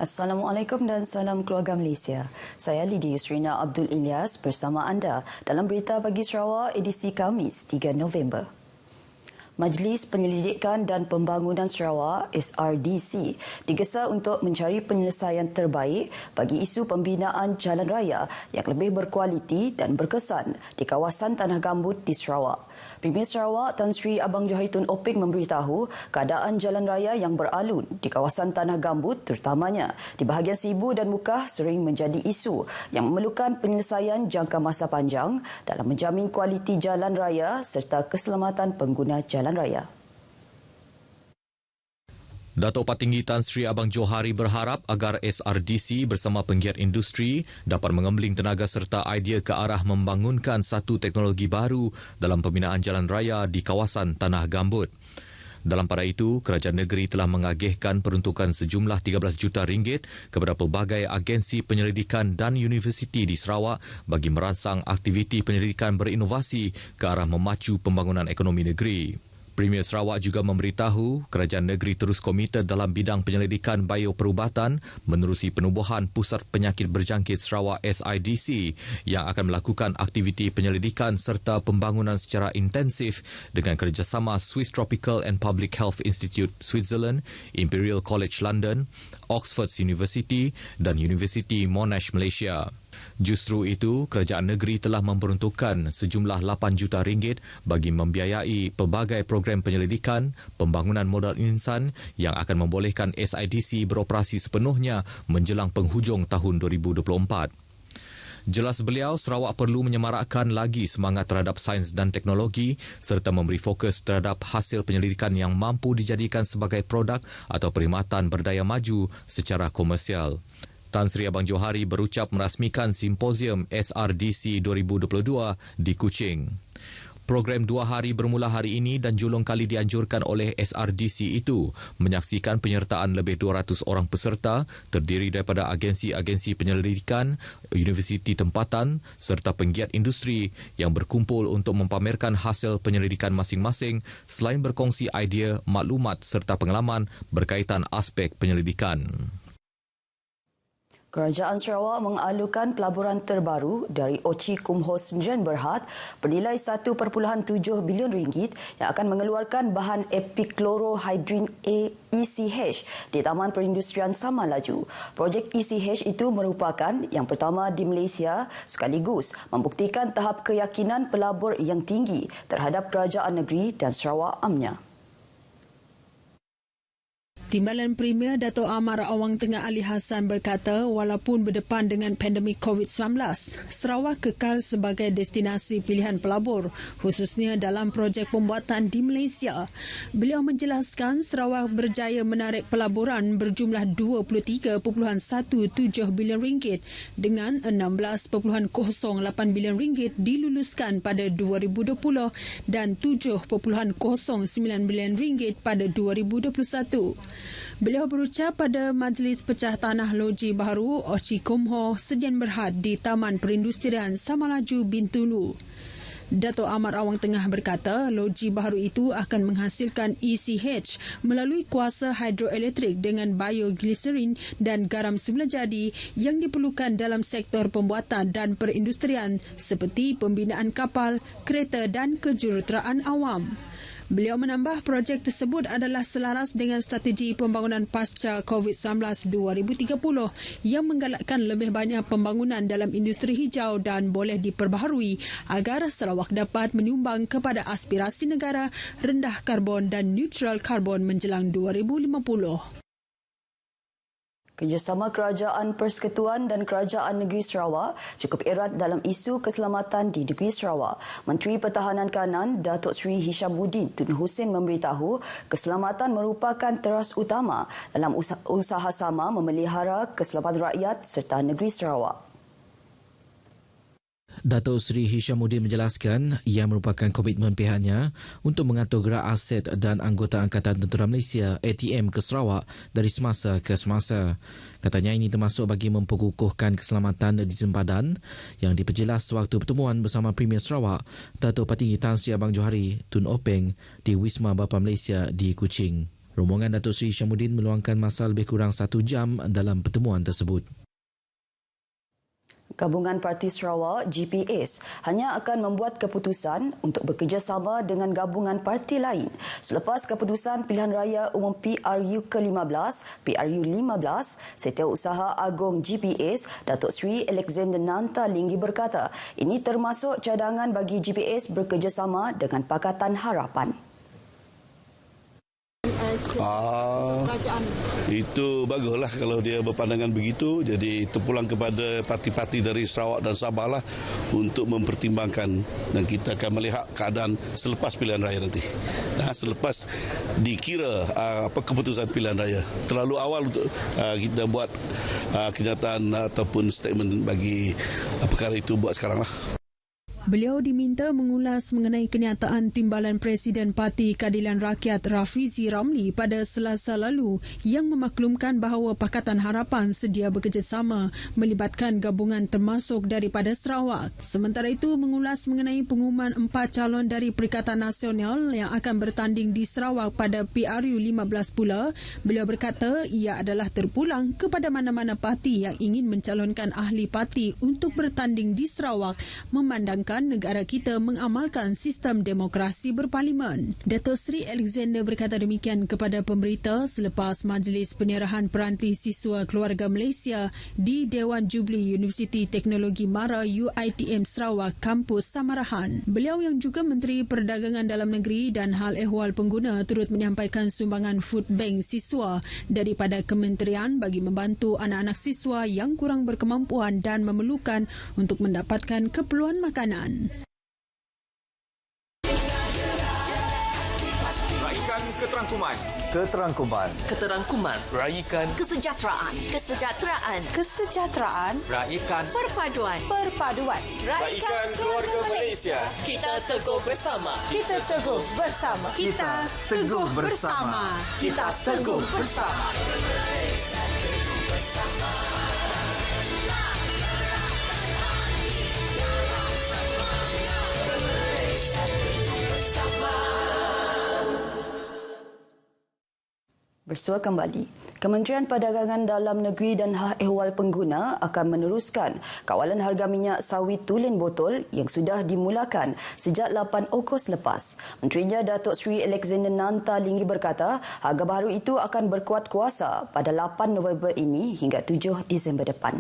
Assalamualaikum dan salam keluarga Malaysia. Saya Lidi Yusrina Abdul Ilyas bersama anda dalam Berita Pagi Sarawak edisi Khamis 3 November. Majlis Penyelidikan dan Pembangunan Sarawak SRDC digesa untuk mencari penyelesaian terbaik bagi isu pembinaan jalan raya yang lebih berkualiti dan berkesan di kawasan Tanah Gambut di Sarawak. Premier Sarawak Tan Sri Abang Johari Tun Openg memberitahu keadaan jalan raya yang beralun di kawasan Tanah Gambut terutamanya di bahagian Sibu dan Mukah sering menjadi isu yang memerlukan penyelesaian jangka masa panjang dalam menjamin kualiti jalan raya serta keselamatan pengguna jalan raya. Datuk Patinggi Tan Sri Abang Johari berharap agar SRDC bersama penggiat industri dapat mengembling tenaga serta idea ke arah membangunkan satu teknologi baru dalam pembinaan jalan raya di kawasan Tanah Gambut. Dalam pada itu, kerajaan negeri telah mengagihkan peruntukan sejumlah 13 juta ringgit kepada pelbagai agensi penyelidikan dan universiti di Sarawak bagi merangsang aktiviti penyelidikan berinovasi ke arah memacu pembangunan ekonomi negeri. Premier Sarawak juga memberitahu kerajaan negeri terus komited dalam bidang penyelidikan bioperubatan menerusi penubuhan Pusat Penyakit Berjangkit Sarawak SIDC yang akan melakukan aktiviti penyelidikan serta pembangunan secara intensif dengan kerjasama Swiss Tropical and Public Health Institute Switzerland, Imperial College London, Oxford University dan Universiti Monash Malaysia. Justru itu, kerajaan negeri telah memperuntukkan sejumlah 8 juta ringgit bagi membiayai pelbagai program penyelidikan, pembangunan modal insan yang akan membolehkan SIDC beroperasi sepenuhnya menjelang penghujung tahun 2024. Jelas beliau, Sarawak perlu menyemarakkan lagi semangat terhadap sains dan teknologi serta memberi fokus terhadap hasil penyelidikan yang mampu dijadikan sebagai produk atau perkhidmatan berdaya maju secara komersial. Tan Sri Abang Johari berucap merasmikan simposium SRDC 2022 di Kuching. Program 2 hari bermula hari ini dan julung kali dianjurkan oleh SRDC itu menyaksikan penyertaan lebih 200 orang peserta terdiri daripada agensi-agensi penyelidikan, universiti tempatan serta penggiat industri yang berkumpul untuk mempamerkan hasil penyelidikan masing-masing selain berkongsi idea, maklumat serta pengalaman berkaitan aspek penyelidikan. Kerajaan Sarawak mengalukan pelaburan terbaru dari Ochi Kumho Sdn Bhd bernilai 1.7 bilion ringgit yang akan mengeluarkan bahan epichlorohydrin ECH di Taman Perindustrian Samalaju. Projek ECH itu merupakan yang pertama di Malaysia sekaligus membuktikan tahap keyakinan pelabur yang tinggi terhadap kerajaan negeri dan Sarawak amnya. Timbalan Premier Dato' Amar Awang Tengah Ali Hassan berkata walaupun berdepan dengan pandemik COVID-19, Sarawak kekal sebagai destinasi pilihan pelabur khususnya dalam projek pembuatan di Malaysia. Beliau menjelaskan Sarawak berjaya menarik pelaburan berjumlah 23.17 bilion ringgit dengan 16.08 bilion ringgit diluluskan pada 2020 dan 7.09 bilion ringgit pada 2021. Beliau berucap pada Majlis Pecah Tanah Loji Baharu Ochi Kumho Sdn Bhd di Taman Perindustrian Samalaju Bintulu. Dato' Amar Awang Tengah berkata loji baharu itu akan menghasilkan ECH melalui kuasa hidroelektrik dengan bioglycerin dan garam semula jadi yang diperlukan dalam sektor pembuatan dan perindustrian seperti pembinaan kapal, kereta dan kejuruteraan awam. Beliau menambah projek tersebut adalah selaras dengan strategi pembangunan pasca COVID-19 2030 yang menggalakkan lebih banyak pembangunan dalam industri hijau dan boleh diperbaharui agar Sarawak dapat menyumbang kepada aspirasi negara rendah karbon dan neutral karbon menjelang 2050. Kerjasama Kerajaan Persekutuan dan Kerajaan Negeri Sarawak cukup erat dalam isu keselamatan di Negeri Sarawak. Menteri Pertahanan Kanan Datuk Seri Hishamuddin Tun Hussein memberitahu keselamatan merupakan teras utama dalam usaha sama memelihara keselamatan rakyat serta Negeri Sarawak. Datuk Seri Hishamuddin menjelaskan ia merupakan komitmen pihaknya untuk mengatur gerak aset dan anggota Angkatan Tentera Malaysia ATM ke Sarawak dari semasa ke semasa. Katanya ini termasuk bagi memperkukuhkan keselamatan di sempadan yang diperjelas sewaktu pertemuan bersama Premier Sarawak Datuk Patinggi Tan Sri Abang Johari Tun Openg di Wisma Bapa Malaysia di Kuching. Rombongan Datuk Seri Syamuddin meluangkan masa lebih kurang 1 jam dalam pertemuan tersebut. Gabungan Parti Sarawak GPS hanya akan membuat keputusan untuk bekerjasama dengan gabungan parti lain selepas keputusan pilihan raya umum PRU ke-15, PRU 15, Setiausaha Agong GPS Datuk Seri Alexander Nanta Linggi berkata ini termasuk cadangan bagi GPS bekerjasama dengan Pakatan Harapan. Itu baguslah kalau dia berpandangan begitu. Jadi terpulang kepada parti-parti dari Sarawak dan Sabah lah untuk mempertimbangkan, dan kita akan melihat keadaan selepas pilihan raya nanti. Nah, selepas dikira keputusan pilihan raya. Terlalu awal untuk kita buat kenyataan ataupun statement bagi perkara itu buat sekarang lah. Beliau diminta mengulas mengenai kenyataan Timbalan Presiden Parti Keadilan Rakyat Rafizi Ramli pada Selasa lalu yang memaklumkan bahawa Pakatan Harapan sedia bekerjasama melibatkan gabungan termasuk daripada Sarawak. Sementara itu, mengulas mengenai pengumuman 4 calon dari Perikatan Nasional yang akan bertanding di Sarawak pada PRU 15 pula, beliau berkata ia adalah terpulang kepada mana-mana parti yang ingin mencalonkan ahli parti untuk bertanding di Sarawak memandangkan negara kita mengamalkan sistem demokrasi berparlimen. Datuk Seri Alexander berkata demikian kepada pemberita selepas Majlis Penyerahan Peranti Siswa Keluarga Malaysia di Dewan Jubli Universiti Teknologi Mara UiTM Sarawak Kampus Samarahan. Beliau yang juga Menteri Perdagangan Dalam Negeri dan Hal Ehwal Pengguna turut menyampaikan sumbangan food bank siswa daripada kementerian bagi membantu anak-anak siswa yang kurang berkemampuan dan memerlukan untuk mendapatkan keperluan makanan. Raikan keterangkuman. Keterangkuman. Raikan Kesejahteraan. Raikan Perpaduan. Raikan keluarga Malaysia. Kita teguh bersama. Kita teguh bersama. Bersua kembali, Kementerian Perdagangan Dalam Negeri dan Hal Ehwal Pengguna akan meneruskan kawalan harga minyak sawit tulen botol yang sudah dimulakan sejak 8 Ogos lepas. Menterinya Datuk Seri Alexander Nanta Linggi berkata harga baru itu akan berkuat kuasa pada 8 November ini hingga 7 Disember depan.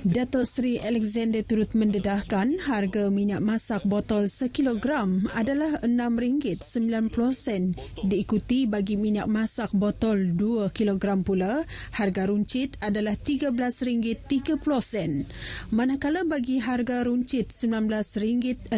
Datuk Seri Alexander turut mendedahkan harga minyak masak botol sekilogram adalah RM6.90 diikuti bagi minyak masak botol 2 kilogram pula harga runcit adalah RM13.30 manakala bagi harga runcit RM19.60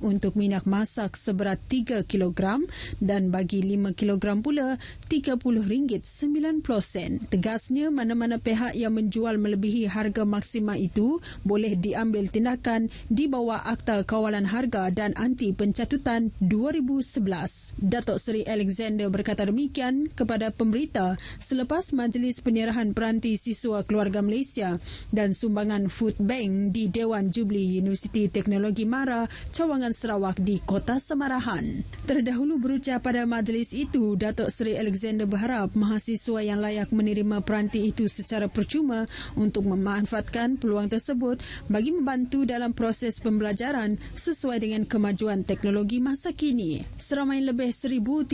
untuk minyak masak seberat 3 kilogram dan bagi 5 kilogram pula RM30.90. Tegasnya mana-mana pihak yang menjual melebihi harga maksima itu boleh diambil tindakan di bawah Akta Kawalan Harga dan Anti Pencatutan 2011. Datuk Seri Alexander berkata demikian kepada pemberita selepas Majlis Penyerahan Peranti Siswa Keluarga Malaysia dan sumbangan food bank di Dewan Jubli Universiti Teknologi Mara, Cawangan Sarawak di Kota Samarahan. Terdahulu berucap pada majlis itu, Datuk Seri Alexander berharap mahasiswa yang layak menerima peranti itu secara percuma untuk memanfaatkan peluang tersebut bagi membantu dalam proses pembelajaran sesuai dengan kemajuan teknologi masa kini. Seramai lebih 1,300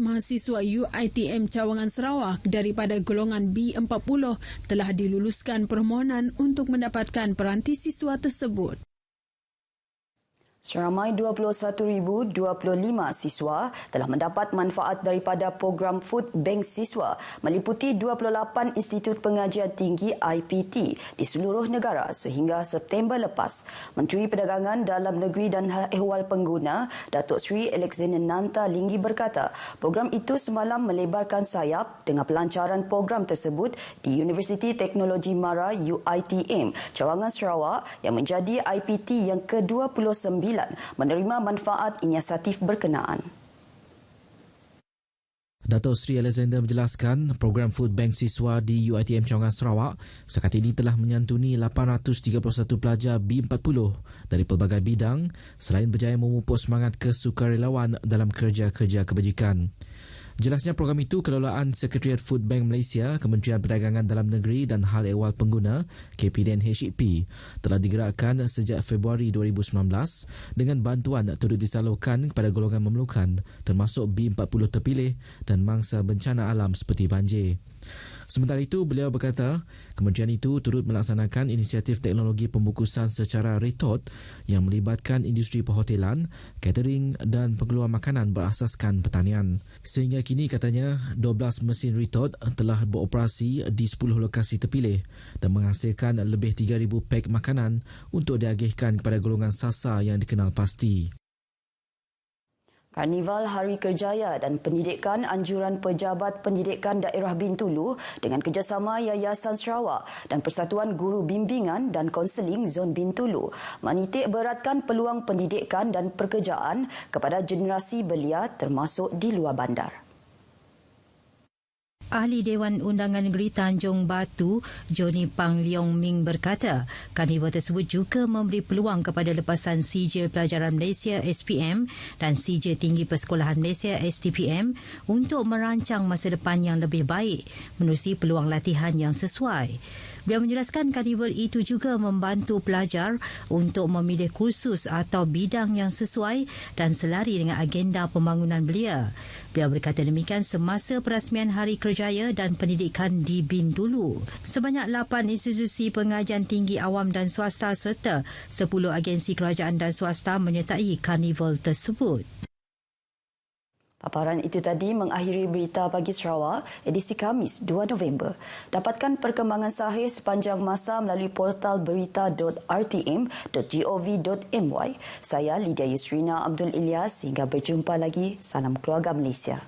mahasiswa UiTM Cawangan Sarawak daripada golongan B40 telah diluluskan permohonan untuk mendapatkan peranti siswa tersebut. Seramai 21,025 siswa telah mendapat manfaat daripada program Food Bank Siswa meliputi 28 institut pengajian tinggi IPT di seluruh negara sehingga September lepas. Menteri Perdagangan Dalam Negeri dan Hal Ehwal Pengguna Datuk Seri Alexander Nanta Linggi berkata program itu semalam melebarkan sayap dengan pelancaran program tersebut di Universiti Teknologi Mara UiTM Cawangan Sarawak yang menjadi IPT yang ke-29 menerima manfaat inisiatif berkenaan. Dato' Sri Alexander menjelaskan program Food Bank siswa di UiTM Cawangan Sarawak setakat ini telah menyantuni 831 pelajar B40 dari pelbagai bidang selain berjaya memupuk semangat kesukarelawan dalam kerja-kerja kebajikan. Jelasnya program itu kelolaan Sekretariat Food Bank Malaysia, Kementerian Perdagangan Dalam Negeri dan Hal Ehwal Pengguna KPDN HEP telah digerakkan sejak Februari 2019 dengan bantuan turut disalurkan kepada golongan memerlukan termasuk B40 terpilih dan mangsa bencana alam seperti banjir. Sementara itu, beliau berkata kementerian itu turut melaksanakan inisiatif teknologi pembungkusan secara retort yang melibatkan industri perhotelan, catering dan pengeluar makanan berasaskan pertanian. Sehingga kini katanya 12 mesin retort telah beroperasi di 10 lokasi terpilih dan menghasilkan lebih 3,000 pek makanan untuk diagihkan kepada golongan sasar yang dikenal pasti. Karnival Hari Kerjaya dan Pendidikan Anjuran Pejabat Pendidikan Daerah Bintulu dengan kerjasama Yayasan Sarawak dan Persatuan Guru Bimbingan dan Konseling Zon Bintulu menitik beratkan peluang pendidikan dan pekerjaan kepada generasi belia termasuk di luar bandar. Ahli Dewan Undangan Negeri Tanjung Batu, Johnny Pang Leong Ming berkata, karnival tersebut juga memberi peluang kepada lepasan Sijil Pelajaran Malaysia SPM dan Sijil Tinggi Persekolahan Malaysia STPM untuk merancang masa depan yang lebih baik menerusi peluang latihan yang sesuai. Beliau menjelaskan karnival itu juga membantu pelajar untuk memilih kursus atau bidang yang sesuai dan selari dengan agenda pembangunan belia. Beliau berkata demikian semasa perasmian Hari Kerjaya dan Pendidikan di Bintulu. Sebanyak 8 institusi pengajian tinggi awam dan swasta serta 10 agensi kerajaan dan swasta menyertai karnival tersebut. Paparan itu tadi mengakhiri Berita Pagi Sarawak edisi Khamis 2 November. Dapatkan perkembangan sahih sepanjang masa melalui portal berita.rtm.gov.my. Saya Lydia Yusrina Abdul Ilyas. Hingga berjumpa lagi. Salam keluarga Malaysia.